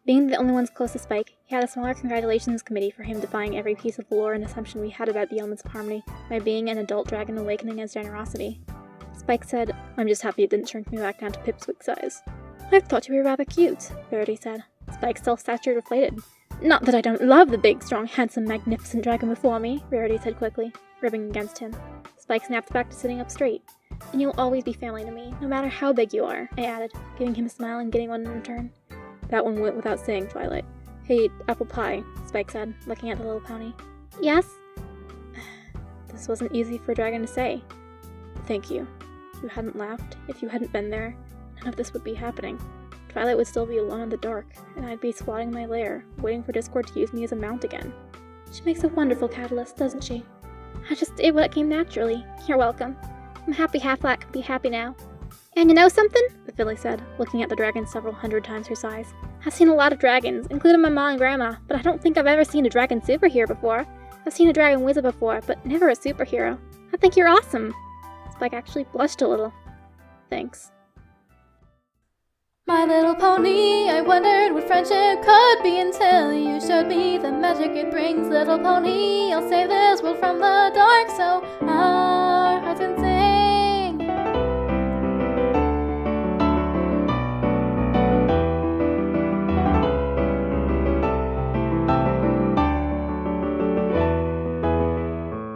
Being the only ones close to Spike, he had a smaller congratulations committee for him defying every piece of lore and assumption we had about the elements of harmony by being an adult dragon awakening his generosity. Spike said, "I'm just happy it didn't shrink me back down to Pipsqueak size." "I thought you were rather cute," Verity said. Spike's self-stature deflated. "Not that I don't love the big, strong, handsome, magnificent dragon before me," Verity said quickly, rubbing against him. Spike snapped back to sitting up straight. "And you'll always be family to me, no matter how big you are," I added, giving him a smile and getting one in return. "That one went without saying, Twilight." "Hey, apple pie," Spike said, looking at the little pony. "Yes?" This wasn't easy for a dragon to say. "Thank you. If you hadn't laughed, if you hadn't been there, none of this would be happening. Twilight would still be alone in the dark, and I'd be squatting in my lair, waiting for Discord to use me as a mount again." "She makes a wonderful catalyst, doesn't she?" "I just did what came naturally. You're welcome. I'm happy Half-Black can be happy now." "And you know something?" the filly said, looking at the dragon several hundred times her size. "I've seen a lot of dragons, including my mom and grandma, but I don't think I've ever seen a dragon superhero before. I've seen a dragon wizard before, but never a superhero. I think you're awesome." Spike actually blushed a little. "Thanks." My little pony, I wondered what friendship could be until you showed me the magic it brings. Little pony, I'll save this world from the dark, so our hearts can sing.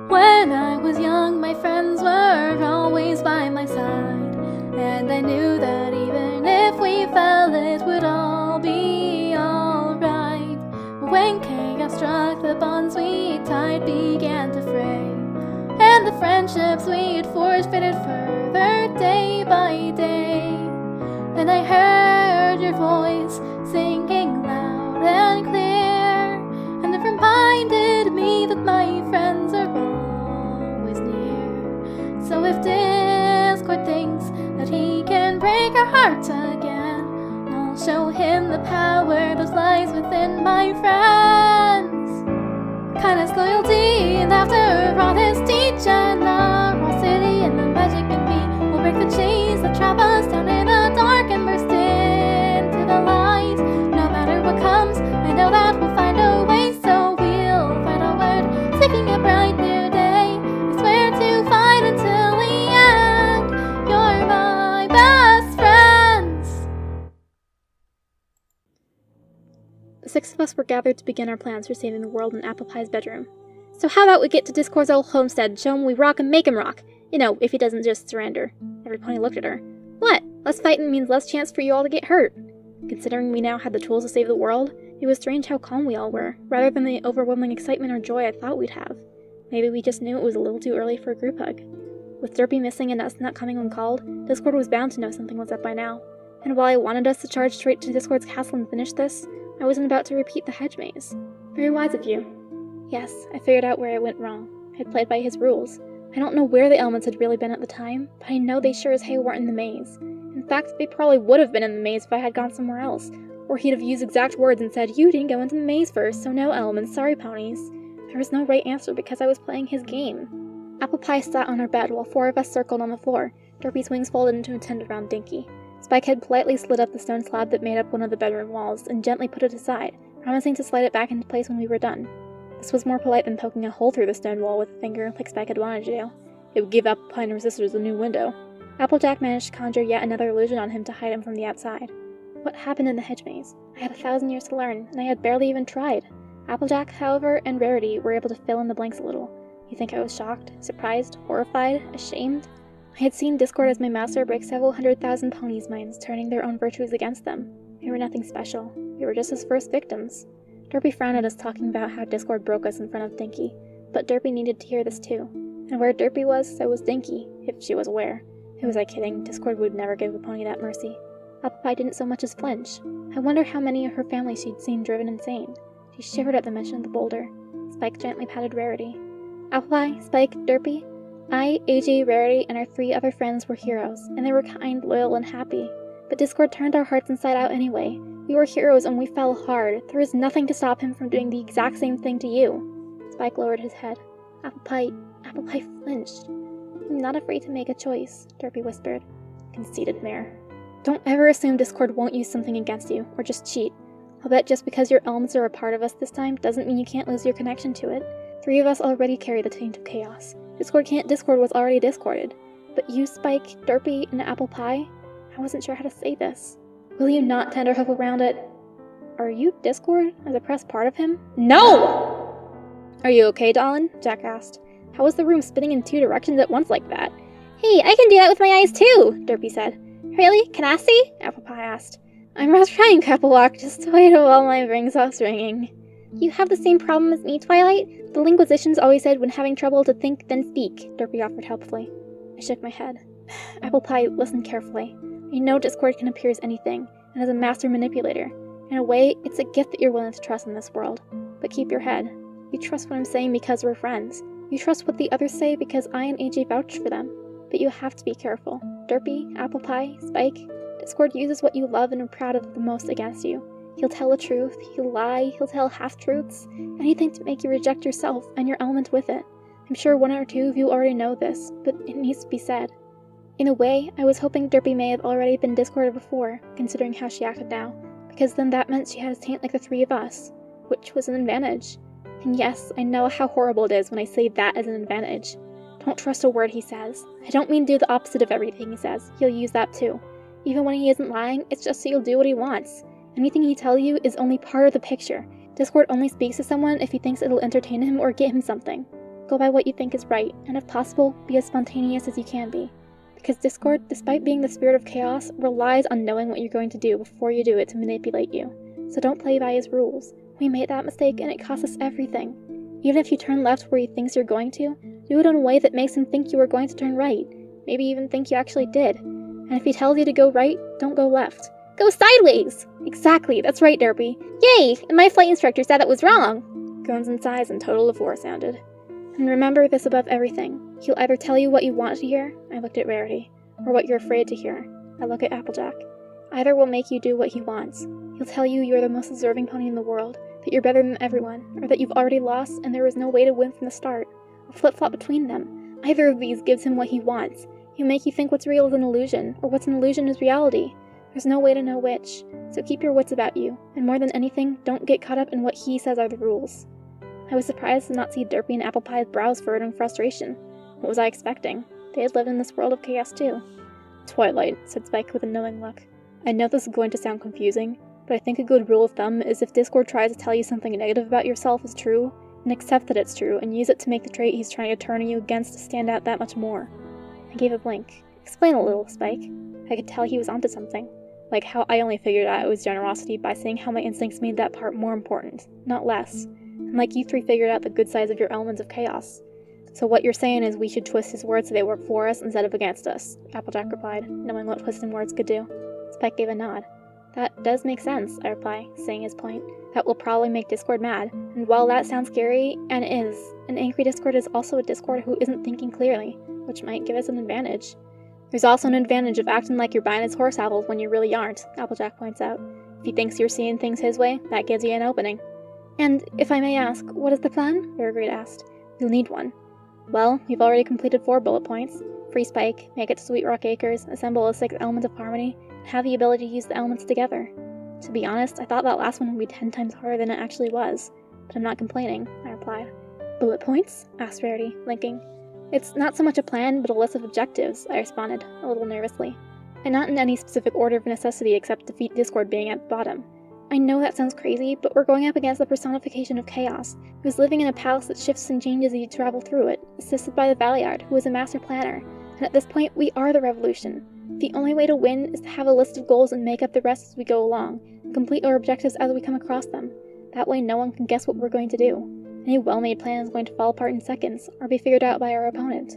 When I was young, my friends were always by my side, and I knew that even if we fell, it would all be alright. When chaos struck, the bonds we tied began to fray, and the friendships we'd forged faded further day by day. Then I heard your voice singing loud and clear, and it reminded me that my friends are always near. So if Discord thinks that he can break our hearts again, I'll show him the power that lies within my friends. Kindness, loyalty, and laughter, honesty, generosity, and the magic in me will break the chains that trap us down in the dark and burst into the light. No matter what comes, I know that we'll find a way, so we'll fight onward, seeking a bright new day. I swear to fight until the end. You're my best friends. The six of us were gathered to begin our plans for saving the world in Apple Pie's bedroom. "So how about we get to Discord's old homestead, show him we rock and make him rock? You know, if he doesn't just surrender." Every pony looked at her. "What? Less fighting means less chance for you all to get hurt." Considering we now had the tools to save the world, it was strange how calm we all were, rather than the overwhelming excitement or joy I thought we'd have. Maybe we just knew it was a little too early for a group hug. With Derpy missing and us not coming when called, Discord was bound to know something was up by now. And while I wanted us to charge straight to Discord's castle and finish this, I wasn't about to repeat the hedge maze. Very wise of you. Yes, I figured out where I went wrong. I'd played by his rules. I don't know where the elements had really been at the time, but I know they sure as hay weren't in the maze. In fact, they probably would have been in the maze if I had gone somewhere else, or he'd have used exact words and said, "You didn't go into the maze first, so no elements, sorry ponies." There was no right answer because I was playing his game. Apple Pie sat on our bed while four of us circled on the floor, Derpy's wings folded into a tent around Dinky. Spike had politely slid up the stone slab that made up one of the bedroom walls and gently put it aside, promising to slide it back into place when we were done. This was more polite than poking a hole through the stone wall with a finger like Spike had wanted to do. It would give Apple Pie and resistors a new window. Applejack managed to conjure yet another illusion on him to hide him from the outside. What happened in the hedge maze? I had 1,000 years to learn, and I had barely even tried. Applejack, however, and Rarity were able to fill in the blanks a little. You think I was shocked, surprised, horrified, ashamed? I had seen Discord as my master break several 100,000 ponies' minds, turning their own virtues against them. We were nothing special. We were just his first victims. Derpy frowned at us talking about how Discord broke us in front of Dinky, but Derpy needed to hear this too. And where Derpy was, so was Dinky, if she was aware. Who was I kidding? Discord would never give the pony that mercy. Apple Pie didn't so much as flinch. I wonder how many of her family she'd seen driven insane. She shivered at the mention of the boulder. Spike gently patted Rarity. Apple Pie, Spike, Derpy. I, AJ, Rarity, and our 3 other friends were heroes, and they were kind, loyal, and happy. But Discord turned our hearts inside out anyway. We were heroes and we fell hard. There was nothing to stop him from doing the exact same thing to you. Spike lowered his head. Apple Pie flinched. "I'm not afraid to make a choice," Derpy whispered. Conceited mare. "Don't ever assume Discord won't use something against you, or just cheat. I'll bet just because your elements are a part of us this time doesn't mean you can't lose your connection to it. 3 of us already carry the taint of chaos. Discord can't discord what's already discorded. But you, Spike, Derpy, and Apple Pie? I wasn't sure how to say this. Will you not tender hope around it? Are you Discord? As a pressed part of him? No! Are you okay, Dolan? Jack asked. How was the room spinning in 2 directions at once like that? Hey, I can do that with my eyes too, Derpy said. Really? Can I see? Apple Pie asked. I'm not trying, Crapplewalk, just wait while my ring stops ringing. You have the same problem as me, Twilight? The linguisticians always said when having trouble to think, then speak, Derpy offered helpfully. I shook my head. Apple Pie, listen carefully. I know Discord can appear as anything, and as a master manipulator. In a way, it's a gift that you're willing to trust in this world. But keep your head. You trust what I'm saying because we're friends. You trust what the others say because I and AJ vouch for them. But you have to be careful. Derpy, Apple Pie, Spike, Discord uses what you love and are proud of the most against you. He'll tell the truth, he'll lie, he'll tell half-truths, anything to make you reject yourself and your element with it. I'm sure 1 or 2 of you already know this, but it needs to be said. In a way, I was hoping Derpy may have already been discorded before, considering how she acted now, because then that meant she had a taint like the 3 of us, which was an advantage. And yes, I know how horrible it is when I say that as an advantage. Don't trust a word he says. I don't mean do the opposite of everything he says. He'll use that too. Even when he isn't lying, it's just so he'll do what he wants. Anything he tells you is only part of the picture. Discord only speaks to someone if he thinks it'll entertain him or get him something. Go by what you think is right, and if possible, be as spontaneous as you can be. Because Discord, despite being the spirit of chaos, relies on knowing what you're going to do before you do it to manipulate you. So don't play by his rules. We made that mistake and it cost us everything. Even if you turn left where he thinks you're going to, do it in a way that makes him think you were going to turn right. Maybe even think you actually did. And if he tells you to go right, don't go left. Go sideways! Exactly, that's right, Derpy. Yay! And my flight instructor said that was wrong! Groans and sighs and total of war sounded. And remember this above everything. He'll either tell you what you want to hear, I looked at Rarity, or what you're afraid to hear, I look at Applejack. Either will make you do what he wants. He'll tell you you're the most deserving pony in the world, that you're better than everyone, or that you've already lost and there is no way to win from the start, or flip-flop between them. Either of these gives him what he wants. He'll make you think what's real is an illusion, or what's an illusion is reality. There's no way to know which, so keep your wits about you, and more than anything, don't get caught up in what he says are the rules. I was surprised to not see Derpy and Apple Pie's brows furrowed in frustration. What was I expecting? They had lived in this world of chaos too. Twilight, said Spike with a knowing look. I know this is going to sound confusing, but I think a good rule of thumb is if Discord tries to tell you something negative about yourself is true, then accept that it's true and use it to make the trait he's trying to turn you against to stand out that much more. I gave a blink. Explain a little, Spike. I could tell he was onto something. Like how I only figured out it was generosity by seeing how my instincts made that part more important, not less. And like you 3 figured out the good sides of your elements of chaos. So what you're saying is we should twist his words so they work for us instead of against us, Applejack replied, knowing what twisting words could do. Spike gave a nod. That does make sense, I reply, seeing his point. That will probably make Discord mad, and while that sounds scary, and is, an angry Discord is also a Discord who isn't thinking clearly, which might give us an advantage. There's also an advantage of acting like you're buying his horse apples when you really aren't, Applejack points out. If he thinks you're seeing things his way, that gives you an opening. And, if I may ask, what is the plan? Vergrid asked. You'll need one. Well, we've already completed 4 bullet points. Free Spike, make it to Sweet Rock Acres, assemble a 6th element of harmony, and have the ability to use the elements together. To be honest, I thought that last one would be 10 times harder than it actually was, but I'm not complaining, I replied. Bullet points? Asked Rarity, blinking. It's not so much a plan, but a list of objectives, I responded, a little nervously. And not in any specific order of necessity except defeat Discord being at the bottom. I know that sounds crazy, but we're going up against the personification of chaos, who's living in a palace that shifts and changes as you travel through it, assisted by the Valiard, who is a master planner, and at this point we are the revolution. The only way to win is to have a list of goals and make up the rest as we go along, and complete our objectives as we come across them. That way no one can guess what we're going to do. Any well-made plan is going to fall apart in seconds, or be figured out by our opponent.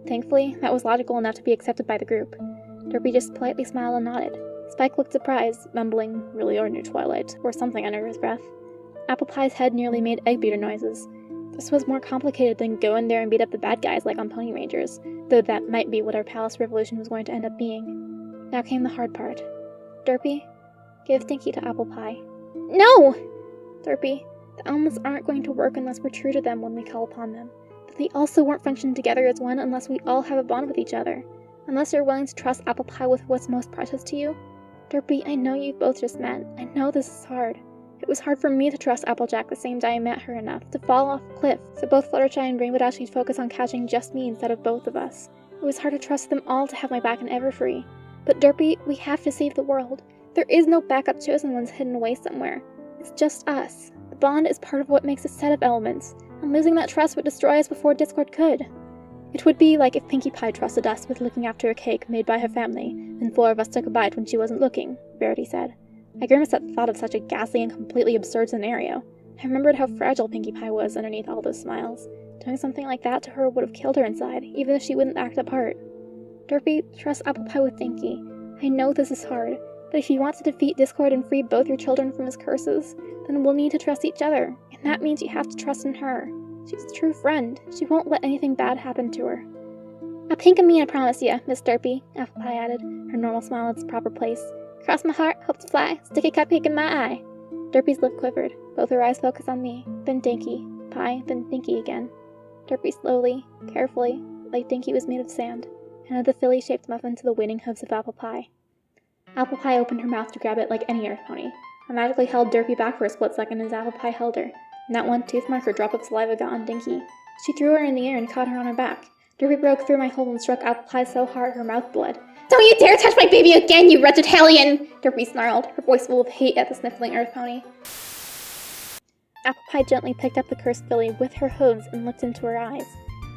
Thankfully, that was logical enough to be accepted by the group. Derpy just politely smiled and nodded. Spike looked surprised, mumbling, "Really are new Twilight," or something under his breath. Apple Pie's head nearly made egg beater noises. This was more complicated than go in there and beat up the bad guys like on Pony Rangers, though that might be what our palace revolution was going to end up being. Now came the hard part. Derpy, give Dinky to Apple Pie. No! Derpy, the elements aren't going to work unless we're true to them when we call upon them. But they also won't function together as one unless we all have a bond with each other. Unless you're willing to trust Apple Pie with what's most precious to you. Derpy, I know you've both just met. I know this is hard. It was hard for me to trust Applejack the same day I met her enough to fall off a cliff, so both Fluttershy and Rainbow Dash would focus on catching just me instead of both of us. It was hard to trust them all to have my back in Everfree. But Derpy, we have to save the world. There is no backup chosen ones hidden away somewhere. It's just us. The bond is part of what makes a set of elements, and losing that trust would destroy us before Discord could. It would be like if Pinkie Pie trusted us with looking after a cake made by her family, and 4 of us took a bite when she wasn't looking, Verity said. I grimaced at the thought of such a ghastly and completely absurd scenario. I remembered how fragile Pinkie Pie was underneath all those smiles. Doing something like that to her would have killed her inside, even if she wouldn't act the part. Derpy, trust Apple Pie with Dinky. I know this is hard, but if you want to defeat Discord and free both your children from his curses, then we'll need to trust each other, and that means you have to trust in her. She's a true friend. She won't let anything bad happen to her. A pink of me, I promise ya, Miss Derpy, Apple Pie added, her normal smile in its proper place. Cross my heart, hope to fly, stick a cupcake in my eye. Derpy's lip quivered. Both her eyes focused on me, then Dinky, Pie, then Dinky again. Derpy slowly, carefully, like Dinky was made of sand, handed the Philly-shaped muffin to the waiting hooves of Apple Pie. Apple Pie opened her mouth to grab it like any Earth pony. I magically held Derpy back for a split second as Apple Pie held her, and that one tooth mark or drop of saliva got on Dinky. She threw her in the air and caught her on her back. Derpy broke through my hold and struck Apple Pie so hard her mouth bled. Don't you dare touch my baby again, you wretched hellion! Derpy snarled, her voice full of hate at the sniffling Earth pony. Apple Pie gently picked up the cursed filly with her hooves and looked into her eyes.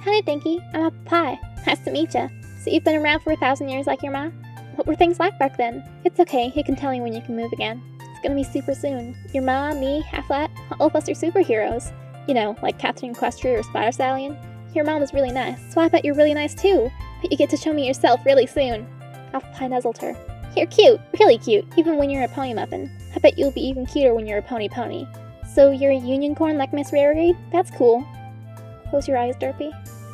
Howdy, Dinky. I'm Apple Pie. Nice to meet ya. So you've been around for 1,000 years like your ma? What were things like back then? It's okay, he can tell you when you can move again. It's gonna be super soon. Your ma, me, Half-Flat, all of us are superheroes. You know, like Catherine Equestria or Spider Stallion. Your mom was really nice, so I bet you're really nice too. But you get to show me yourself really soon. Apple Pie nuzzled her. You're cute, really cute, even when you're a pony muffin. I bet you'll be even cuter when you're a pony. So you're a unicorn like Miss Rarity? That's cool. Close your eyes, Derpy.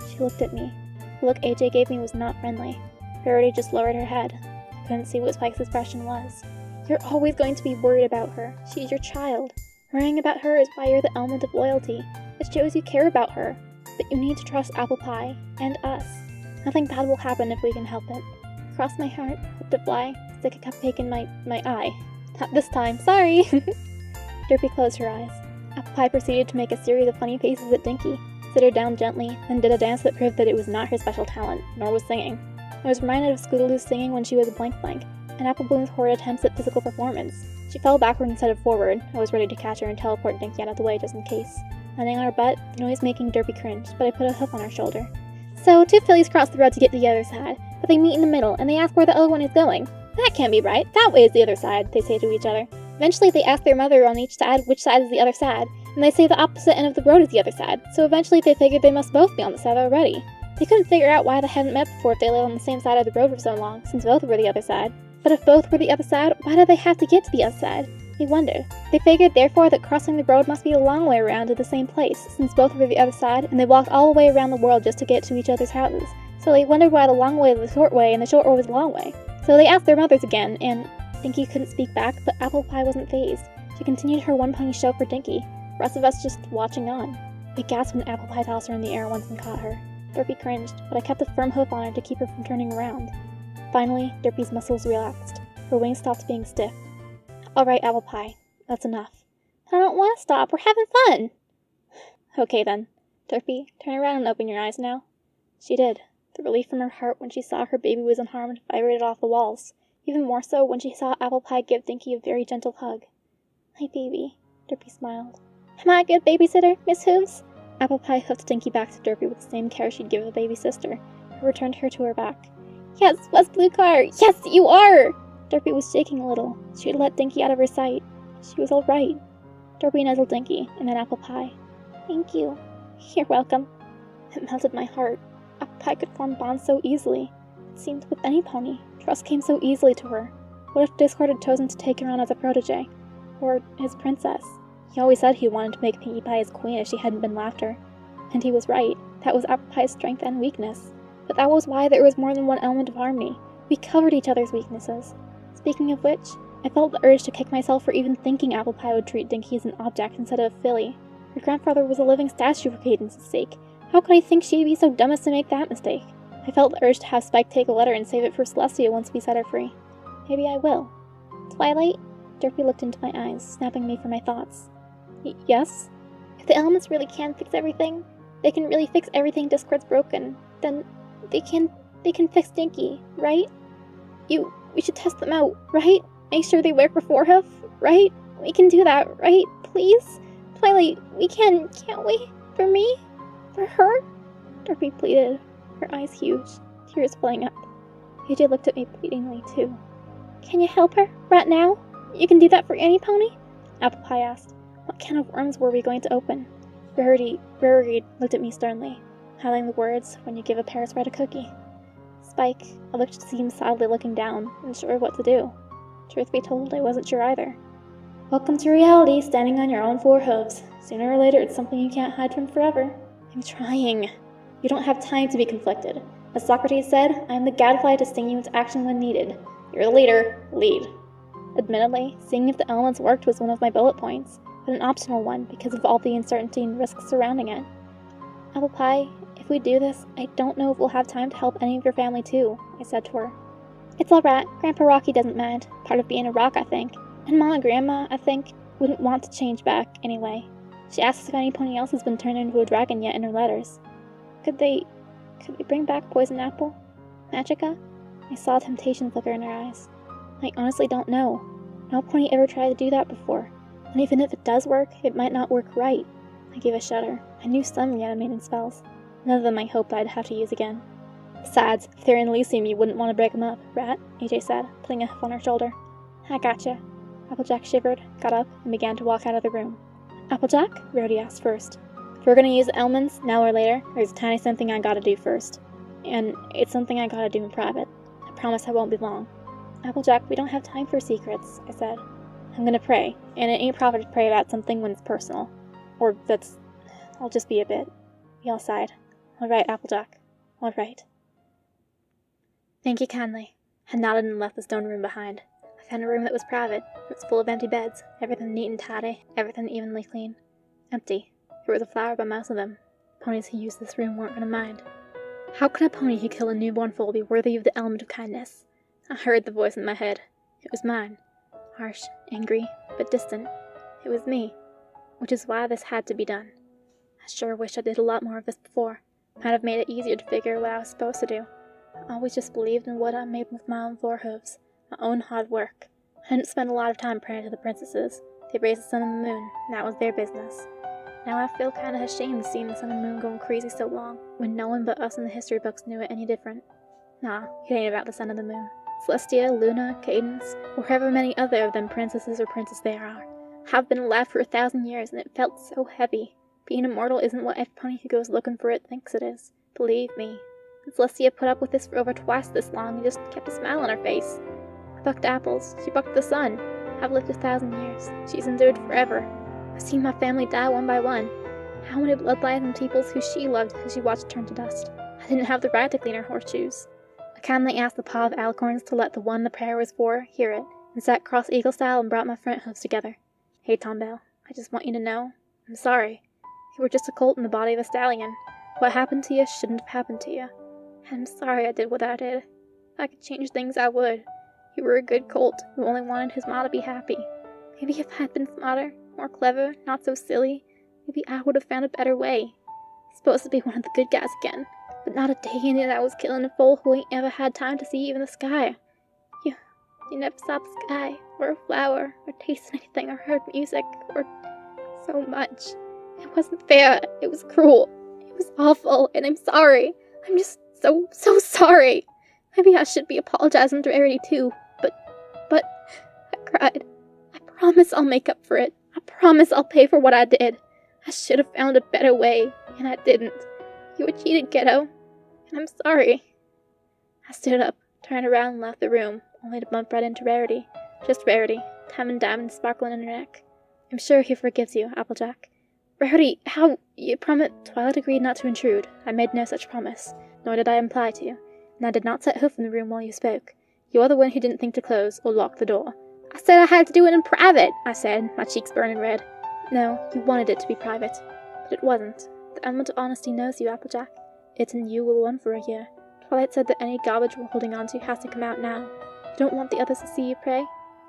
She looked at me. The look AJ gave me was not friendly. Rarity just lowered her head. I couldn't see what Spike's expression was. You're always going to be worried about her. She's your child. Worrying about her is why you're the element of loyalty. It shows you care about her. But you need to trust Apple Pie, and us. Nothing bad will happen if we can help it. Cross my heart, hope to fly, stick a cupcake in my eye. Not this time, sorry! Derpy closed her eyes. Apple Pie proceeded to make a series of funny faces at Dinky, sit her down gently, then did a dance that proved that it was not her special talent, nor was singing. I was reminded of Scootaloo's singing when she was a blank, and Apple Bloom's horrid attempts at physical performance. She fell backward instead of forward. I was ready to catch her and teleport Dinky out of the way just in case. Landing on her butt, the noise making Derpy cringe, but I put a hoof on her shoulder. So, 2 fillies cross the road to get to the other side, but they meet in the middle, and they ask where the other one is going. That can't be right. That way is the other side, they say to each other. Eventually, they ask their mother on each side which side is the other side, and they say the opposite end of the road is the other side, so eventually they figured they must both be on the side already. They couldn't figure out why they hadn't met before if they lived on the same side of the road for so long, since both were the other side. But if both were the other side, why did they have to get to the other side? They wondered. They figured, therefore, that crossing the road must be a long way around to the same place, since both were the other side, and they walked all the way around the world just to get to each other's houses. So they wondered why the long way was the short way, and the short way was the long way. So they asked their mothers again, and Dinky couldn't speak back, but Apple Pie wasn't fazed. She continued her one-pony show for Dinky, the rest of us just watching on. We gasped when Apple Pie tossed her in the air once and caught her. Derpy cringed, but I kept a firm hoof on her to keep her from turning around. Finally, Derpy's muscles relaxed. Her wings stopped being stiff. Alright, Apple Pie. That's enough. I don't want to stop. We're having fun. Okay then. Derpy, turn around and open your eyes now. She did. The relief from her heart when she saw her baby was unharmed vibrated off the walls. Even more so when she saw Apple Pie give Dinky a very gentle hug. My baby. Derpy smiled. Am I a good babysitter, Miss Hooves? Apple Pie hooked Dinky back to Derpy with the same care she'd give a baby sister, who returned her to her back. Yes, West Blue Car! Yes, you are! Derpy was shaking a little. She had let Dinky out of her sight. She was all right. Derpy nuzzled Dinky, and then Apple Pie. Thank you. You're welcome. It melted my heart. Apple Pie could form bonds so easily. It seemed with any pony. Trust came so easily to her. What if Discord had chosen to take her on as a protege? Or his princess? He always said he wanted to make Pinkie Pie his queen if she hadn't been laughter. And he was right. That was Apple Pie's strength and weakness. But that was why there was more than one element of harmony. We covered each other's weaknesses. Speaking of which, I felt the urge to kick myself for even thinking Apple Pie would treat Dinky as an object instead of a filly. Her grandfather was a living statue for Cadence's sake. How could I think she'd be so dumb as to make that mistake? I felt the urge to have Spike take a letter and save it for Celestia once we set her free. Maybe I will. Twilight? Doki looked into my eyes, snapping me for my thoughts. Yes? If the elements really can fix everything, they can really fix everything Discord's broken, then they can fix Dinky, right? We should test them out, right? Make sure they work before Hoof, right? We can do that, right? Please? Twilight, we can, can't we? For me? For her? Doki pleaded, her eyes huge, tears welling up. AJ looked at me pleadingly, too. Can you help her? Right now? You can do that for Annie Pony? Apple Pie asked. What can of worms were we going to open? Rarity looked at me sternly, highlighting the words, when you give a Paris Red a cookie. Spike, I looked to see him sadly looking down, unsure what to do. Truth be told, I wasn't sure either. Welcome to reality, standing on your own 4 hooves. Sooner or later, it's something you can't hide from forever. I'm trying. You don't have time to be conflicted. As Socrates said, I am the gadfly to sting you into action when needed. You're the leader. Lead. Admittedly, seeing if the elements worked was one of my bullet points, but an optional one because of all the uncertainty and risks surrounding it. Apple Pie, if we do this, I don't know if we'll have time to help any of your family too, I said to her. It's alright, Grandpa Rocky doesn't mind. Part of being a rock, I think. And Mom and Grandma, I think, wouldn't want to change back, anyway. She asks if any pony else has been turned into a dragon yet in her letters. Could we bring back Poison Apple? Magica? I saw temptation flicker in her eyes. I honestly don't know. No pony ever tried to do that before. And even if it does work, it might not work right. I gave a shudder. I knew some reanimating spells. None of them I hoped I'd have to use again. Besides, if they're in Elysium, you wouldn't want to break them up, right? AJ said, putting a hoof on her shoulder. I gotcha. Applejack shivered, got up, and began to walk out of the room. Applejack? Rarity asked first. If we're gonna use the elements, now or later, there's a tiny something I gotta do first. And it's something I gotta do in private. I promise I won't be long. Applejack, we don't have time for secrets, I said. I'm gonna pray, and it ain't proper to pray about something when it's personal. Or I'll just be a bit. We all sighed. All right, Applejack. All right. Thank you kindly. I nodded and left the stone room behind. I found a room that was private. It was full of empty beds, everything neat and tidy, everything evenly clean. Empty. There was a flower by most of them. Ponies who used this room weren't gonna mind. How could a pony who killed a newborn foal be worthy of the element of kindness? I heard the voice in my head. It was mine. Harsh, angry, but distant. It was me. Which is why this had to be done. I sure wish I did a lot more of this before. Might have made it easier to figure what I was supposed to do. I always just believed in what I made with my own 4 hooves. My own hard work. I didn't spend a lot of time praying to the princesses. They raised the sun and the moon, and that was their business. Now I feel kinda ashamed seeing the sun and moon going crazy so long, when no one but us in the history books knew it any different. Nah, it ain't about the sun and the moon. Celestia, Luna, Cadence, or however many other of them princesses or princes there are. I've been alive for 1,000 years, and it felt so heavy. Being immortal isn't what every pony who goes looking for it thinks it is. Believe me. And Celestia put up with this for over twice this long and just kept a smile on her face. I bucked apples. She bucked the sun. I've lived 1,000 years. She's endured forever. I've seen my family die one by one. How many bloodlines and peoples who she loved as she watched turn to dust? I didn't have the right to clean her horseshoes. I kindly asked the PoV Alicorns to let the one the prayer was for hear it, and sat cross-eagle style and brought my front hooves together. Hey, Tombell, I just want you to know, I'm sorry. You were just a colt in the body of a stallion. What happened to you shouldn't have happened to you. And I'm sorry I did what I did. If I could change things, I would. You were a good colt who only wanted his ma to be happy. Maybe if I had been smarter, more clever, not so silly, maybe I would have found a better way. He's supposed to be one of the good guys again, but not a day in it I was killing a foal who ain't ever had time to see even the sky. You never saw the sky, or a flower, or tasted anything, or heard music, or so much. It wasn't fair. It was cruel. It was awful, and I'm sorry. I'm just so sorry. Maybe I should be apologizing to Rarity too, but I cried. I promise I'll make up for it. I promise I'll pay for what I did. I should have found a better way, and I didn't. You were cheated, kiddo, and I'm sorry. I stood up, turned around and left the room, only to bump right into Rarity. Just Rarity, time and diamonds sparkling in her neck. I'm sure he forgives you, Applejack. Rarity, how? You promised. Twilight agreed not to intrude. I made no such promise, nor did I imply to, and I did not set hoof in the room while you spoke. You are the one who didn't think to close or lock the door. I said I had to do it in private, I said, my cheeks burning red. No, you wanted it to be private, but it wasn't. The element of honesty knows you, Applejack. It and you were one for a year. Twilight said that any garbage we're holding on to has to come out now. You don't want the others to see you pray?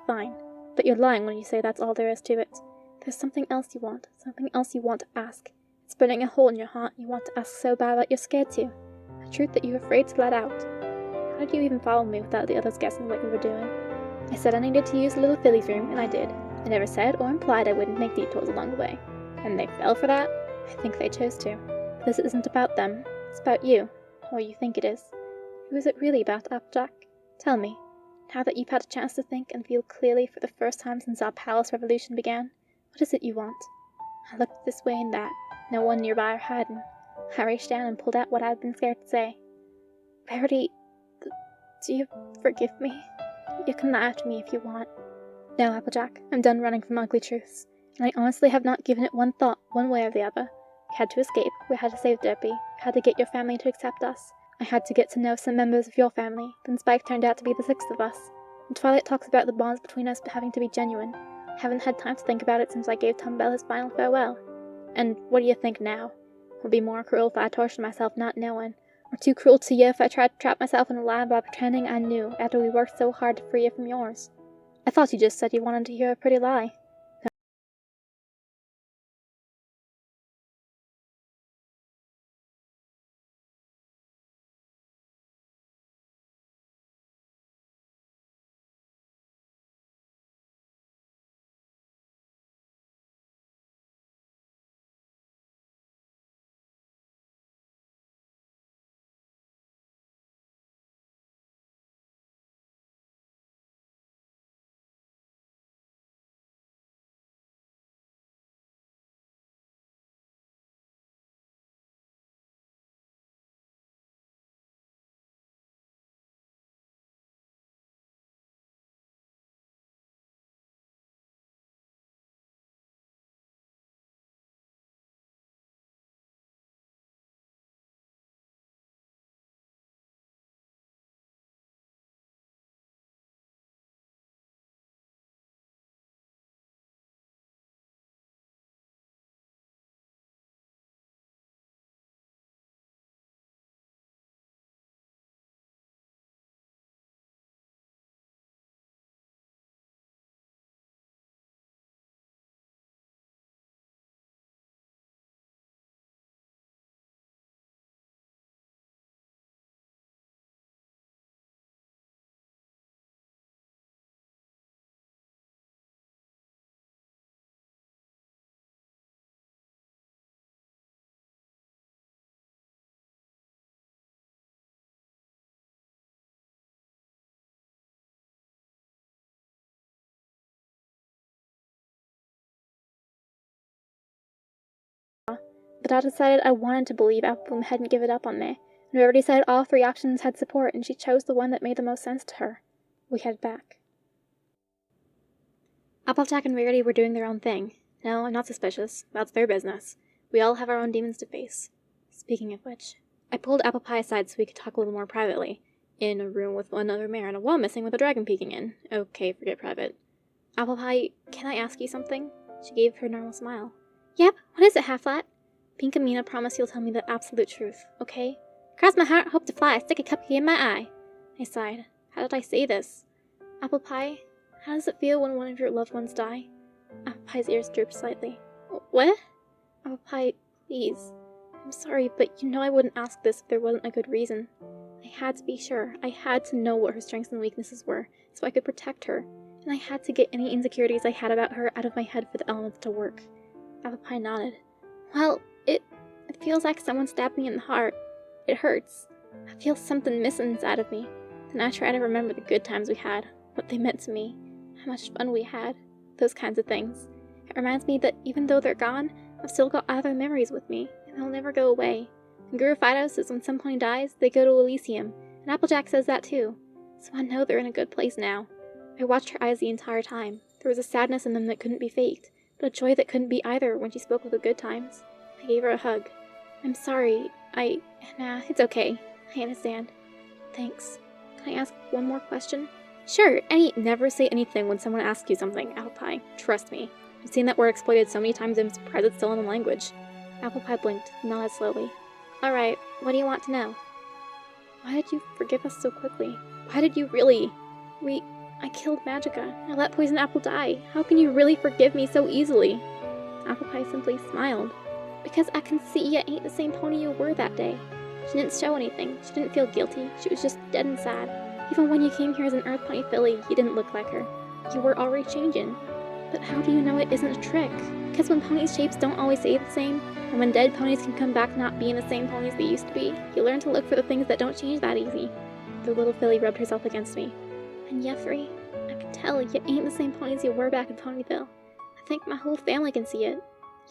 Fine. But you're lying when you say that's all there is to it. There's something else you want to ask. It's burning a hole in your heart you want to ask so bad that you're scared to. A truth that you're afraid to let out. How did you even follow me without the others guessing what you were doing? I said I needed to use the little filly's room, and I did. I never said or implied I wouldn't make detours along the way. And they fell for that? I think they chose to. This isn't about them. It's about you. Or you think it is. Who is it really about, Applejack? Tell me. Now that you've had a chance to think and feel clearly for the first time since our palace revolution began, what is it you want? I looked this way and that, no one nearby or hiding. I reached down and pulled out what I'd been scared to say. Verity, do you forgive me? You can lie to me if you want. No, Applejack, I'm done running from ugly truths, and I honestly have not given it one thought, one way or the other. We had to escape, we had to save Doki, we had to get your family to accept us. I had to get to know some members of your family, then Spike turned out to be the sixth of us. And Twilight talks about the bonds between us having to be genuine. I haven't had time to think about it since I gave Tom Bell his final farewell. And what do you think now? It would be more cruel if I tortured myself not knowing, or too cruel to you if I tried to trap myself in a lie by pretending I knew after we worked so hard to free you from yours. I thought you just said you wanted to hear a pretty lie. But I decided I wanted to believe Applebloom hadn't given up on me, and Rarity said all three options had support, and she chose the one that made the most sense to her. We headed back. Applejack and Rarity were doing their own thing. No, I'm not suspicious. That's their business. We all have our own demons to face. Speaking of which, I pulled Apple Pie aside so we could talk a little more privately. In a room with another mare and a wall missing with a dragon peeking in. Okay, forget private. Apple Pie, can I ask you something? She gave her normal smile. Yep, what is it, Half-Flat? Pink and Mina, promise you'll tell me the absolute truth, okay? Cross my heart, hope to fly, stick a cupcake in my eye. I sighed. How did I say this? Apple Pie, how does it feel when one of your loved ones die? Apple Pie's ears drooped slightly. What? Apple Pie, please. I'm sorry, but you know I wouldn't ask this if there wasn't a good reason. I had to be sure. I had to know what her strengths and weaknesses were, so I could protect her. And I had to get any insecurities I had about her out of my head for the elements to work. Apple Pie nodded. Well, it feels like someone stabbed me in the heart. It hurts. I feel something missing inside of me. Then I try to remember the good times we had, what they meant to me, how much fun we had, those kinds of things. It reminds me that even though they're gone, I've still got other memories with me, and they'll never go away. And Guru Fido says when some pony dies, they go to Elysium, and Applejack says that too. So I know they're in a good place now. I watched her eyes the entire time. There was a sadness in them that couldn't be faked, but a joy that couldn't be either when she spoke of the good times. I gave her a hug. I'm sorry. Nah, it's okay. I understand. Thanks. Can I ask one more question? Sure, never say anything when someone asks you something, Apple Pie. Trust me. I've seen that word exploited so many times I'm surprised it's still in the language. Apple Pie blinked, nodded slowly. Alright, what do you want to know? Why did you forgive us so quickly? Why did you really? I killed Magica. I let Poison Apple die. How can you really forgive me so easily? Apple Pie simply smiled. Because I can see you ain't the same pony you were that day. She didn't show anything. She didn't feel guilty. She was just dead and sad. Even when you came here as an Earth Pony filly, you didn't look like her. You were already changing. But how do you know it isn't a trick? Because when ponies' shapes don't always stay the same, and when dead ponies can come back not being the same ponies they used to be, you learn to look for the things that don't change that easy. The little filly rubbed herself against me. And Jeffrey, I can tell you ain't the same ponies you were back in Ponyville. I think my whole family can see it.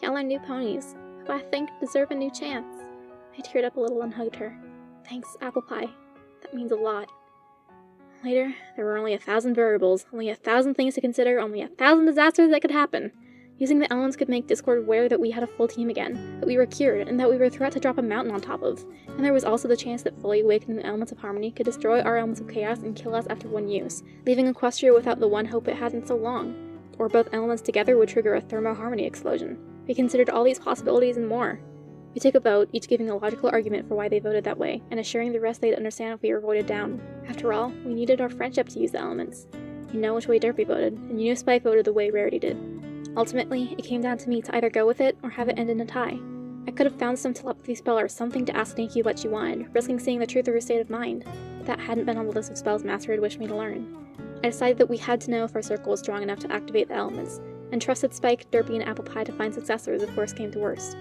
Y'all are new ponies, who I think deserve a new chance. I teared up a little and hugged her. Thanks, Apple Pie. That means a lot. Later, there were only 1,000 variables, only 1,000 things to consider, only 1,000 disasters that could happen. Using the elements could make Discord aware that we had a full team again, that we were cured, and that we were a threat to drop a mountain on top of. And there was also the chance that fully awakening the elements of harmony could destroy our elements of chaos and kill us after one use, leaving Equestria without the one hope it had in so long. Or both elements together would trigger a thermo-harmony explosion. We considered all these possibilities and more. We took a vote, each giving a logical argument for why they voted that way, and assuring the rest they'd understand if we were voted down. After all, we needed our friendship to use the elements. You know which way Derpy voted, and you knew Spike voted the way Rarity did. Ultimately, it came down to me to either go with it or have it end in a tie. I could have found some telepathy spell or something to ask Dinky what she wanted, risking seeing the truth of her state of mind, but that hadn't been on the list of spells Master had wished me to learn. I decided that we had to know if our circle was strong enough to activate the elements, and trusted Spike, Derpy, and Apple Pie to find successors if worst came to worst.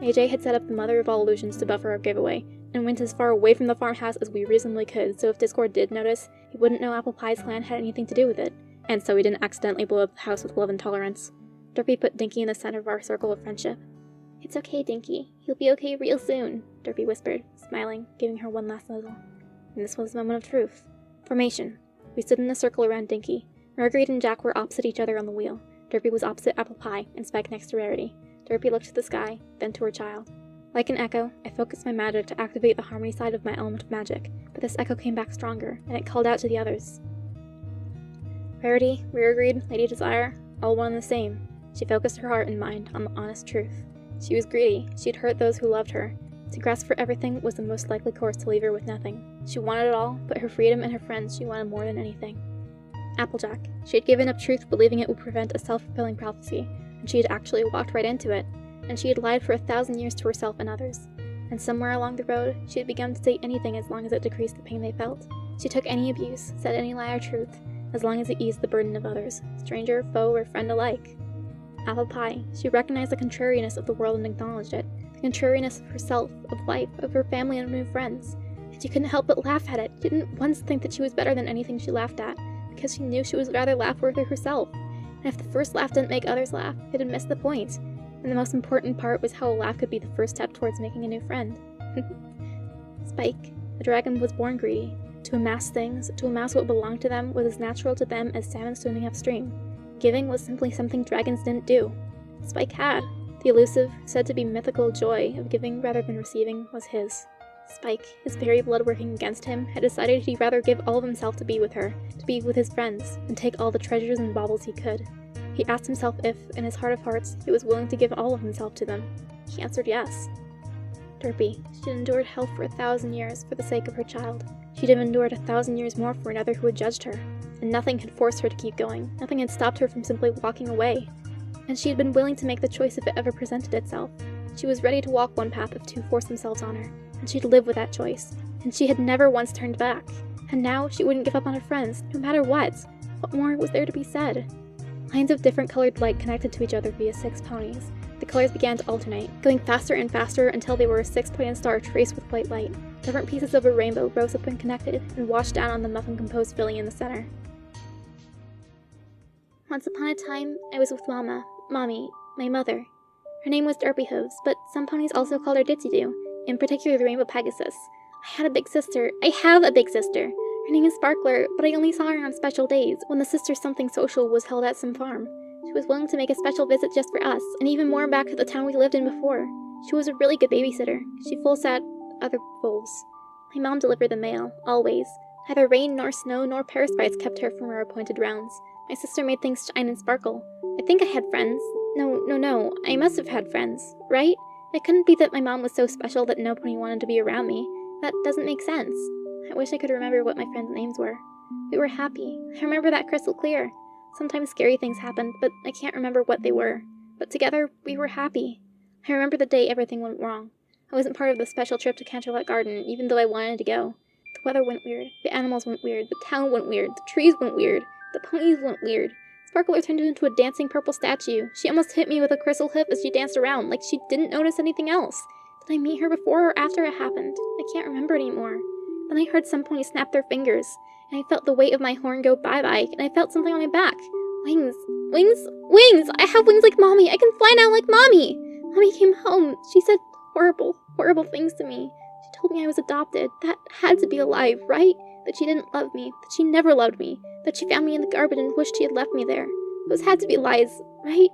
AJ had set up the Mother of All Illusions to buffer our giveaway, and went as far away from the farmhouse as we reasonably could, so if Discord did notice, he wouldn't know Apple Pie's clan had anything to do with it, and so we didn't accidentally blow up the house with love and tolerance. Derpy put Dinky in the center of our circle of friendship. It's okay, Dinky. You'll be okay real soon, Derpy whispered, smiling, giving her one last nuzzle. And this was the moment of truth. Formation. We stood in a circle around Dinky. Marguerite and Jack were opposite each other on the wheel. Derpy was opposite Apple Pie, and Spike next to Rarity. Derpy looked to the sky, then to her child. Like an echo, I focused my magic to activate the harmony side of my element of magic, but this echo came back stronger, and it called out to the others. Rarity, Reargreed, Lady Desire, all one and the same. She focused her heart and mind on the honest truth. She was greedy. She'd hurt those who loved her. To grasp for everything was the most likely course to leave her with nothing. She wanted it all, but her freedom and her friends she wanted more than anything. Applejack. She had given up truth believing it would prevent a self-fulfilling prophecy, and she had actually walked right into it, and she had lied for 1,000 years to herself and others. And somewhere along the road, she had begun to say anything as long as it decreased the pain they felt. She took any abuse, said any lie or truth, as long as it eased the burden of others, stranger, foe, or friend alike. Apple Pie. She recognized the contrariness of the world and acknowledged it, the contrariness of herself, of life, of her family and new friends. And she couldn't help but laugh at it. She didn't once think that she was better than anything she laughed at, because she knew she was rather laugh worthy herself. And if the first laugh didn't make others laugh, it had missed the point. And the most important part was how a laugh could be the first step towards making a new friend. Spike. The dragon was born greedy. To amass things, to amass what belonged to them, was as natural to them as salmon swimming upstream. Giving was simply something dragons didn't do. Spike had. The elusive, said to be mythical joy of giving rather than receiving was his. Spike, his very blood working against him, had decided he'd rather give all of himself to be with her, to be with his friends, and take all the treasures and baubles he could. He asked himself if, in his heart of hearts, he was willing to give all of himself to them. He answered yes. Derpy. She'd endured hell for 1,000 years for the sake of her child. She'd have endured 1,000 years more for another who had judged her. And nothing had forced her to keep going. Nothing had stopped her from simply walking away. And she had been willing to make the choice if it ever presented itself. She was ready to walk one path if two forced themselves on her. And she'd live with that choice. And she had never once turned back. And now she wouldn't give up on her friends, no matter what. What more was there to be said? Lines of different colored light connected to each other via 6 ponies. The colors began to alternate, going faster and faster until they were a 6-pointed star traced with white light. Different pieces of a rainbow rose up and connected, and washed down on the muffin-composed filly in the center. Once upon a time, I was with Mommy, my mother. Her name was Derpy Hooves, but some ponies also called her Ditsy-Doo, in particular the Rainbow Pegasus. I have a big sister. Her name is Sparkler, but I only saw her on special days, when the Sister Something Social was held at some farm. She was willing to make a special visit just for us, and even more back at the town we lived in before. She was a really good babysitter. She full-sat other foals. My mom delivered the mail, always. Neither rain nor snow nor parasites kept her from her appointed rounds. My sister made things shine and sparkle. I think I had friends. No, I must have had friends, right? It couldn't be that my mom was so special that nobody wanted to be around me. That doesn't make sense. I wish I could remember what my friends' names were. We were happy. I remember that crystal clear. Sometimes scary things happened, but I can't remember what they were. But together, we were happy. I remember the day everything went wrong. I wasn't part of the special trip to Canterlot Garden, even though I wanted to go. The weather went weird, the animals went weird, the town went weird, the trees went weird, the ponies went weird. Sparkler turned into a dancing purple statue. She almost hit me with a crystal hip as she danced around, like she didn't notice anything else. Did I meet her before or after it happened? I can't remember anymore. Then I heard some ponies snap their fingers, and I felt the weight of my horn go bye-bye, and I felt something on my back. Wings! Wings! Wings! I have wings like Mommy! I can fly now like Mommy! Mommy came home. She said horrible, horrible things to me. She told me I was adopted. That had to be a lie, right? That she didn't love me. That she never loved me. That she found me in the garbage and wished she had left me there. Those had to be lies, right?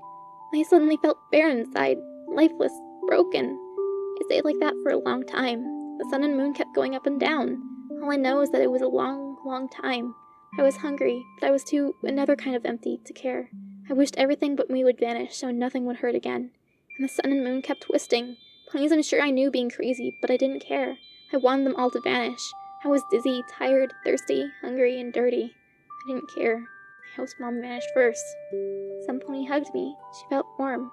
I suddenly felt bare inside. Lifeless. Broken. I stayed like that for a long time. The sun and moon kept going up and down. All I know is that it was a long, long time. I was hungry, but I was too another kind of empty to care. I wished everything but me would vanish so nothing would hurt again. And the sun and moon kept twisting. Ponies I'm sure I knew being crazy, but I didn't care. I wanted them all to vanish. I was dizzy, tired, thirsty, hungry, and dirty. I didn't care. I hoped Mom vanished first. Some pony hugged me. She felt warm.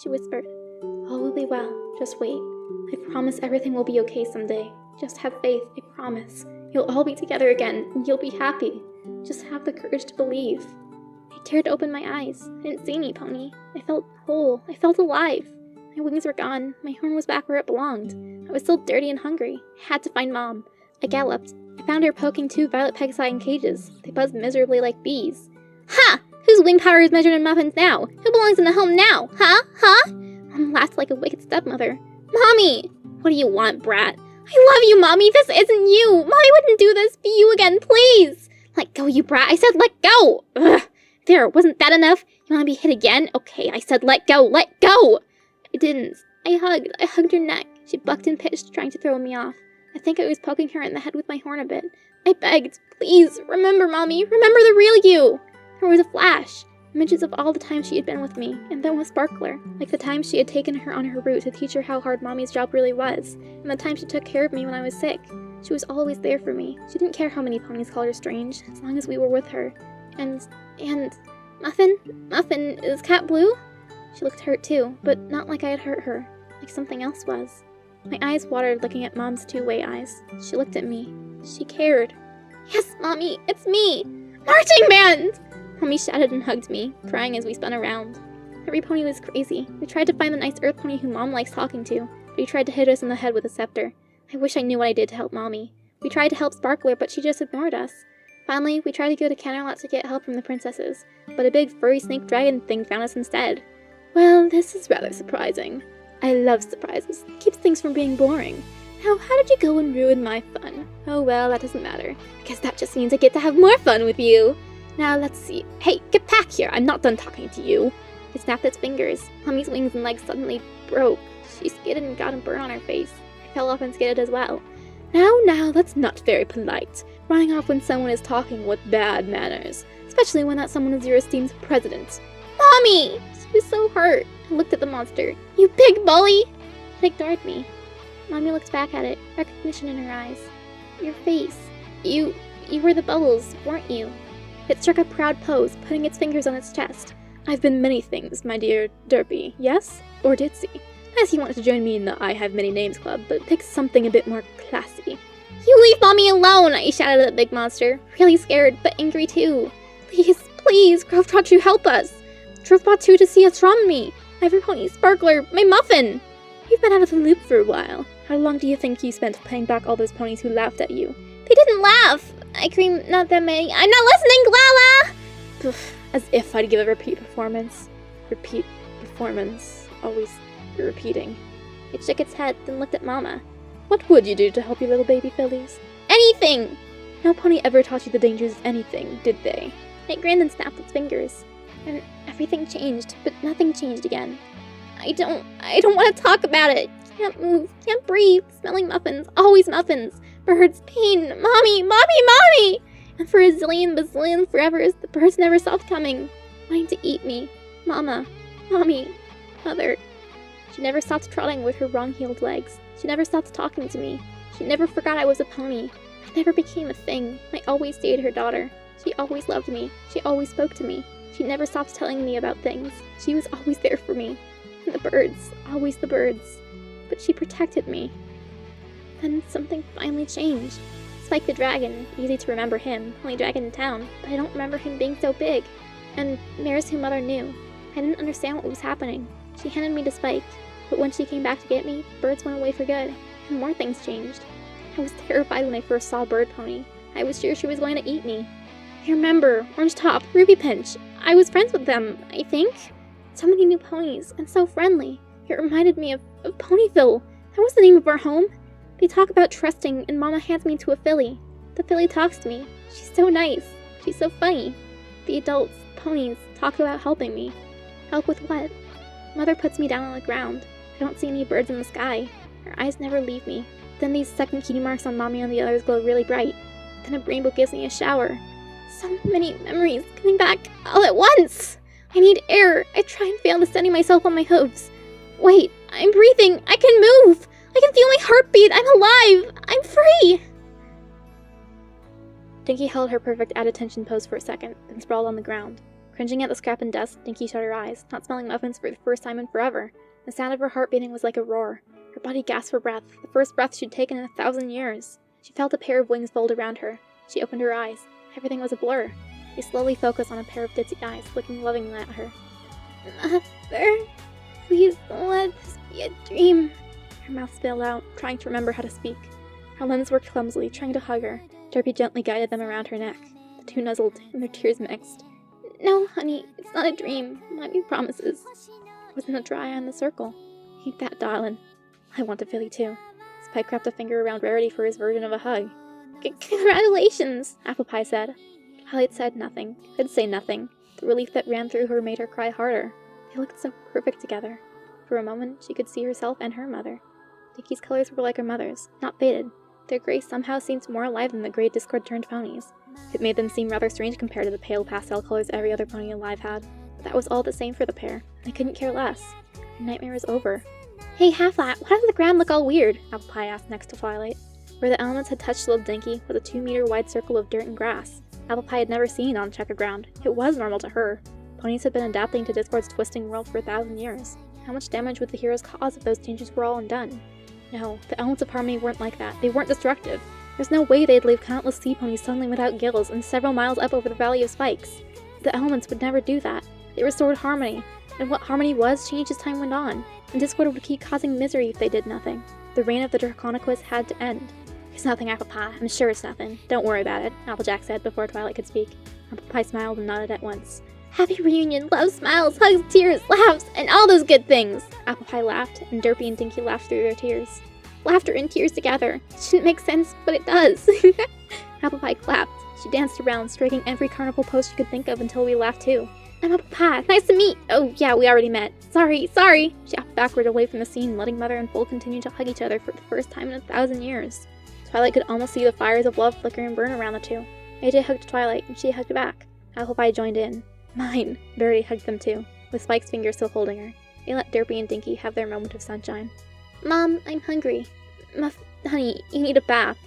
She whispered, "All will be well. Just wait. I promise everything will be okay someday. Just have faith, I promise. You'll all be together again, and you'll be happy. Just have the courage to believe." I dared to open my eyes. I didn't see any pony. I felt whole. I felt alive. My wings were gone. My horn was back where it belonged. I was still dirty and hungry. I had to find Mom. I galloped. I found her poking two violet pegasi in cages. They buzzed miserably like bees. Ha! Whose wing power is measured in muffins now? Who belongs in a home now? Huh? Huh? Mom laughed like a wicked stepmother. Mommy! What do you want, brat? I love you, Mommy! This isn't you! Mommy wouldn't do this! Be you again, please! Let go, you brat! I said let go! Ugh! There, wasn't that enough? You want to be hit again? Okay, I said let go! Let go! I didn't. I hugged her neck. She bucked and pitched, trying to throw me off. I think I was poking her in the head with my horn a bit. I begged, please, remember, Mommy, remember the real you! There was a flash. Images of all the times she had been with me, and then with Sparkler, like the time she had taken her on her route to teach her how hard Mommy's job really was, and the time she took care of me when I was sick. She was always there for me. She didn't care how many ponies called her strange, as long as we were with her. And, Muffin, is Cat blue? She looked hurt too, but not like I had hurt her, like something else was. My eyes watered looking at Mom's two-way eyes. She looked at me. She cared. Yes, Mommy, it's me! Marching band! Mommy shouted and hugged me, crying as we spun around. Every pony was crazy. We tried to find the nice earth pony who Mom likes talking to, but he tried to hit us in the head with a scepter. I wish I knew what I did to help Mommy. We tried to help Sparkler, but she just ignored us. Finally, we tried to go to Canterlot to get help from the princesses, but a big furry snake dragon thing found us instead. Well, this is rather surprising. I love surprises. It keeps things from being boring. Now, how did you go and ruin my fun? Oh well, that doesn't matter, because that just means I get to have more fun with you. Now, let's see. Hey, get back here! I'm not done talking to you! It snapped its fingers. Mommy's wings and legs suddenly broke. She skidded and got a burn on her face. I fell off and skidded as well. Now, that's not very polite. Running off when someone is talking with bad manners. Especially when that someone is your esteemed president. Mommy! She was so hurt. I looked at the monster. You big bully! It ignored me. Mommy looked back at it, recognition in her eyes. Your face. You were the bubbles, weren't you? It struck a proud pose, putting its fingers on its chest. I've been many things, my dear Derpy, yes? Or Ditzy? As he wanted to join me in the I Have Many Names club, but pick something a bit more classy. You leave Mommy alone! I shouted at the big monster, really scared, but angry too. Please, Grove brought you help us! Grove brought you to see us from me! My pony, Sparkler, my Muffin! You've been out of the loop for a while. How long do you think you spent paying back all those ponies who laughed at you? They didn't laugh! I screamed, not that many. I'm not listening, Glala! As if I'd give a repeat performance. Repeat performance. Always repeating. It shook its head, then looked at Mama. What would you do to help your little baby fillies? Anything! No pony ever taught you the dangers of anything, did they? It grinned and snapped its fingers. And everything changed, but nothing changed again. I don't want to talk about it. Can't move, can't breathe. Smelling muffins, always muffins. Birds, pain, Mommy! And for a zillion bazillion forevers, the birds never stopped coming, wanting to eat me. Mama, Mommy, Mother. She never stopped trotting with her wrong-heeled legs. She never stopped talking to me. She never forgot I was a pony. I never became a thing. I always stayed her daughter. She always loved me. She always spoke to me. She never stopped telling me about things. She was always there for me. And the birds, always the birds. But she protected me. Then something finally changed. Spike the dragon, easy to remember him, only dragon in town, but I don't remember him being so big. And Mare's who Mother knew. I didn't understand what was happening. She handed me to Spike, but when she came back to get me, birds went away for good, and more things changed. I was terrified when I first saw Bird Pony. I was sure she was going to eat me. I remember, Orange Top, Ruby Pinch. I was friends with them, I think. So many new ponies, and so friendly. It reminded me of Ponyville. That was the name of our home. They talk about trusting, and Mama hands me to a filly. The filly talks to me. She's so nice. She's so funny. The adults, ponies, talk about helping me. Help with what? Mother puts me down on the ground. I don't see any birds in the sky. Her eyes never leave me. Then these second cutie marks on Mommy and the others glow really bright. Then a rainbow gives me a shower. So many memories coming back all at once. I need air. I try and fail to steady myself on my hooves. Wait, I'm breathing. I can move. I can feel my heartbeat. I'm alive. I'm free. Dinky held her perfect at-attention pose for a second, then sprawled on the ground. Cringing at the scrap and dust, Dinky shut her eyes, not smelling muffins for the first time in forever. The sound of her heart beating was like a roar. Her body gasped for breath, the first breath she'd taken in 1,000 years. She felt a pair of wings fold around her. She opened her eyes. Everything was a blur. They slowly focused on a pair of ditzy eyes, looking lovingly at her. Mother, please don't let this be a dream. Her mouth spilled out, trying to remember how to speak. Her limbs worked clumsily, trying to hug her. Derpy gently guided them around her neck. The two nuzzled, and their tears mixed. No, honey, it's not a dream. Mommy promises. There wasn't a dry eye in the circle. Ain't that darling? I want a filly too. Spike wrapped a finger around Rarity for his version of a hug. Congratulations, Apple Pie said. Twilight said nothing, could say nothing. The relief that ran through her made her cry harder. They looked so perfect together. For a moment, she could see herself and her mother. Dinky's colors were like her mother's, not faded. Their gray somehow seemed more alive than the gray discord-turned ponies. It made them seem rather strange compared to the pale pastel colors every other pony alive had. But that was all the same for the pair. They couldn't care less. Her nightmare was over. Hey, Half-Flat, why does the ground look all weird? Apple Pie asked next to Twilight. Where the elements had touched little Dinky was a 2-meter-wide circle of dirt and grass. Apple Pie had never seen it on checkered ground. It was normal to her. Ponies had been adapting to Discord's twisting world for 1,000 years. How much damage would the heroes cause if those changes were all undone? No, the elements of harmony weren't like that. They weren't destructive. There's no way they'd leave countless sea ponies suddenly without gills and several miles up over the Valley of Spikes. The elements would never do that. They restored harmony, and what harmony was changed as time went on, and Discord would keep causing misery if they did nothing. The reign of the Draconiquas had to end. It's nothing, Apple Pie. I'm sure it's nothing. Don't worry about it, Applejack said before Twilight could speak. Apple Pie smiled and nodded at once. Happy reunion, love, smiles, hugs, tears, laughs, and all those good things! Apple Pie laughed, and Derpy and Dinky laughed through their tears. Laughter and tears together. It shouldn't make sense, but it does. Apple Pie clapped. She danced around, striking every carnival pose she could think of until we laughed too. I'm Apple Pie. Nice to meet. Oh, yeah, we already met. Sorry. She hopped backward away from the scene, letting Mother and Foal continue to hug each other for the first time in 1,000 years. Twilight could almost see the fires of love flicker and burn around the two. AJ hugged Twilight, and she hugged back. Apple Pie joined in. Mine. Verity hugged them too, with Spike's finger still holding her. They let Derpy and Dinky have their moment of sunshine. Mom, I'm hungry. Honey, you need a bath.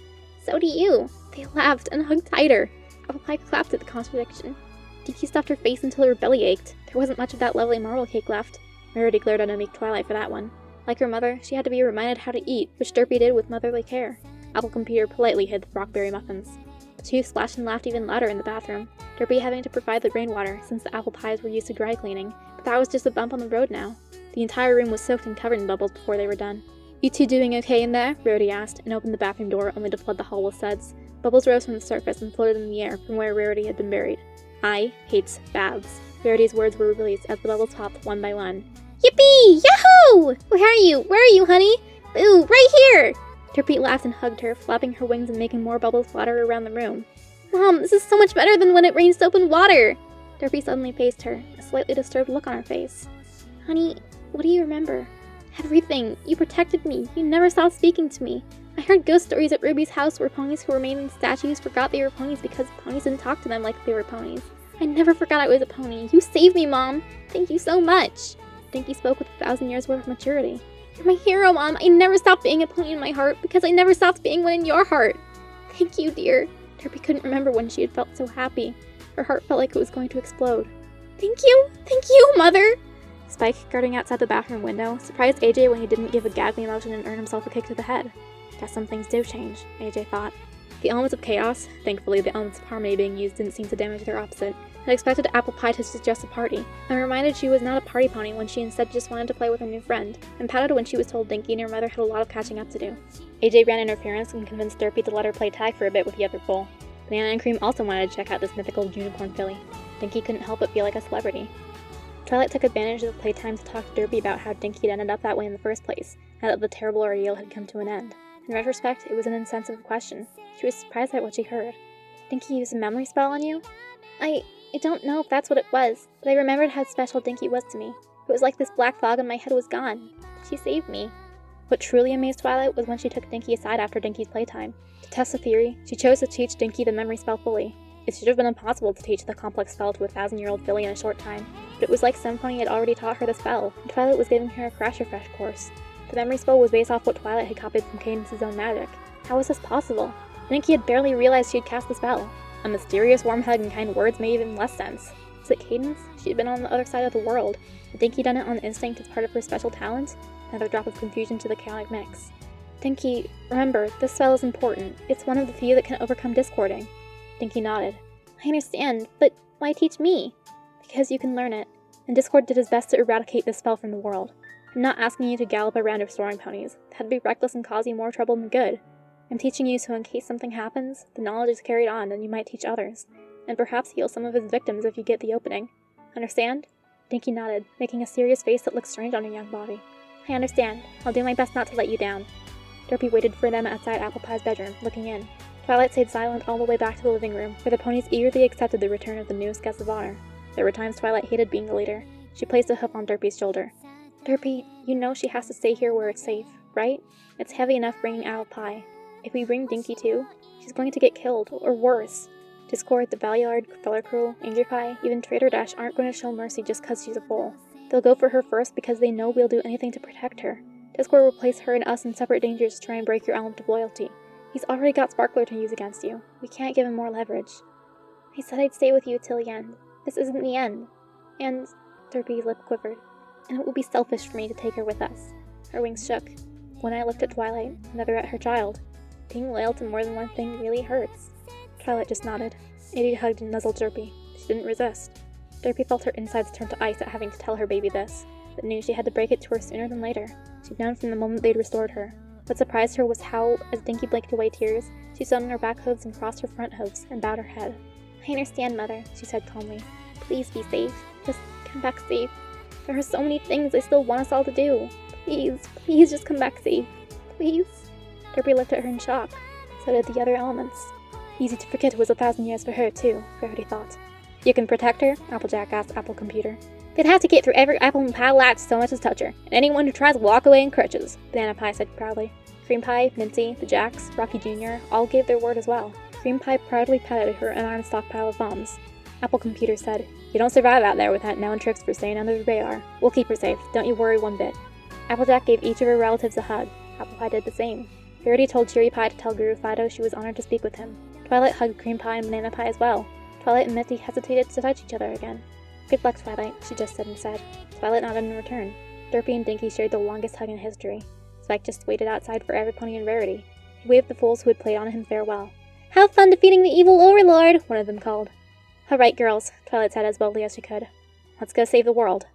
So do you. They laughed and hugged tighter. Apple Pie clapped at the contradiction. Dinky stuffed her face until her belly ached. There wasn't much of that lovely marble cake left. Rarity glared at a meek Twilight for that one. Like her mother, she had to be reminded how to eat, which Derpy did with motherly care. Apple Computer politely hid the rockberry muffins. The two splashed and laughed even louder in the bathroom, Derpy having to provide the rainwater since the apple pies were used to dry cleaning, but that was just a bump on the road now. The entire room was soaked and covered in bubbles before they were done. You two doing okay in there? Rarity asked, and opened the bathroom door only to flood the hall with suds. Bubbles rose from the surface and floated in the air from where Rarity had been buried. I hates baths. Rarity's words were released as the bubbles popped one by one. Yippee! Yahoo! Where are you, honey? Ooh, right here! Derpy laughed and hugged her, flapping her wings and making more bubbles flutter around the room. Mom, this is so much better than when it rains soap and water! Derpy suddenly faced her, a slightly disturbed look on her face. Honey, what do you remember? Everything. You protected me. You never stopped speaking to me. I heard ghost stories at Ruby's house where ponies who remained in statues forgot they were ponies because ponies didn't talk to them like they were ponies. I never forgot I was a pony. You saved me, Mom! Thank you so much! Dinky spoke with 1,000 years worth of maturity. You're my hero, Mom! I never stopped being a pony in my heart because I never stopped being one in your heart! Thank you, dear. Derpy couldn't remember when she had felt so happy. Her heart felt like it was going to explode. Thank you, Mother! Spike, guarding outside the bathroom window, surprised AJ when he didn't give a gagly motion and earn himself a kick to the head. Guess some things do change, AJ thought. The elements of chaos, thankfully the elements of harmony being used didn't seem to damage their opposite, had expected Apple Pie to suggest a party, and reminded she was not a party pony when she instead just wanted to play with her new friend, and pouted when she was told Dinky and her mother had a lot of catching up to do. AJ ran interference and convinced Derpy to let her play tag for a bit with the other bull. Banana and Cream also wanted to check out this mythical unicorn filly. Dinky couldn't help but feel like a celebrity. Twilight took advantage of the playtime to talk to Derpy about how Dinky had ended up that way in the first place, now that the terrible ordeal had come to an end. In retrospect, it was an insensitive question. She was surprised at what she heard. Dinky used a memory spell on you? I don't know if that's what it was, but I remembered how special Dinky was to me. It was like this black fog and my head was gone. She saved me. What truly amazed Twilight was when she took Dinky aside after Dinky's playtime. To test the theory, she chose to teach Dinky the memory spell fully. It should have been impossible to teach the complex spell to a 1,000-year-old filly in a short time, but it was like some pony had already taught her the spell, and Twilight was giving her a crash refresh course. The memory spell was based off what Twilight had copied from Cadence's own magic. How was this possible? Dinky had barely realized she had cast the spell. A mysterious, warm hug and kind words made even less sense. Was it Cadence? She had been on the other side of the world. Had Dinky done it on instinct as part of her special talent? Another drop of confusion to the chaotic mix. Dinky, remember, this spell is important. It's one of the few that can overcome discording. Dinky nodded. I understand, but why teach me? Because you can learn it, and Discord did his best to eradicate this spell from the world. I'm not asking you to gallop around restoring ponies. That'd be reckless and cause you more trouble than good. I'm teaching you so in case something happens, the knowledge is carried on and you might teach others, and perhaps heal some of his victims if you get the opening. Understand? Dinky nodded, making a serious face that looked strange on her young body. I understand. I'll do my best not to let you down. Derpy waited for them outside Apple Pie's bedroom, looking in. Twilight stayed silent all the way back to the living room, where the ponies eagerly accepted the return of the newest guest of honor. There were times Twilight hated being the leader. She placed a hoof on Derpy's shoulder. Derpy, you know she has to stay here where it's safe, right? It's heavy enough bringing Apple Pie. If we bring Dinky too, she's going to get killed, or worse. Discord, the Valuard, Fellercruel, Angry Pie, even Trader Dash aren't going to show mercy just cause she's a foal. They'll go for her first because they know we'll do anything to protect her. Discord will place her and us in separate dangers to try and break your element of loyalty. He's already got Sparkler to use against you. We can't give him more leverage. I said I'd stay with you till the end. This isn't the end. And Derpy's lip quivered. And it will be selfish for me to take her with us. Her wings shook. One eye looked at Twilight, another at her child. Being loyal to more than one thing really hurts. Twilight just nodded. Edie hugged and nuzzled Derpy. She didn't resist. Derpy felt her insides turn to ice at having to tell her baby this, but knew she had to break it to her sooner than later. She'd known from the moment they'd restored her. What surprised her was how, as Dinky blinked away tears, she stood on her back hooves and crossed her front hooves and bowed her head. I understand, Mother, she said calmly. Please be safe. Just come back safe. There are so many things I still want us all to do. Please just come back safe. Please? Derpy looked at her in shock. So did the other elements. Easy to forget it was 1,000 years for her, too, Rarity thought. You can protect her? Applejack asked Apple Computer. They'd have to get through every apple in Pie Latch so much as touch her, and anyone who tries will walk away in crutches, Banana Pie said proudly. Cream Pie, Mincy, the Jacks, Rocky Jr. all gave their word as well. Cream Pie proudly patted her unarmed stockpile of bombs. Apple Computer said, You don't survive out there without knowing tricks for staying under the radar. We'll keep her safe, don't you worry one bit. Applejack gave each of her relatives a hug. Apple Pie did the same. Rarity told Cheery Pie to tell Guru Fido she was honored to speak with him. Twilight hugged Cream Pie and Banana Pie as well. Twilight and Minty hesitated to touch each other again. Good luck, Twilight, she just said and said. Twilight nodded in return. Derpy and Dinky shared the longest hug in history. Spike just waited outside for every pony in Rarity. He waved the fools who had played on him farewell. Have fun defeating the evil overlord, one of them called. All right, girls, Twilight said as boldly as she could. Let's go save the world.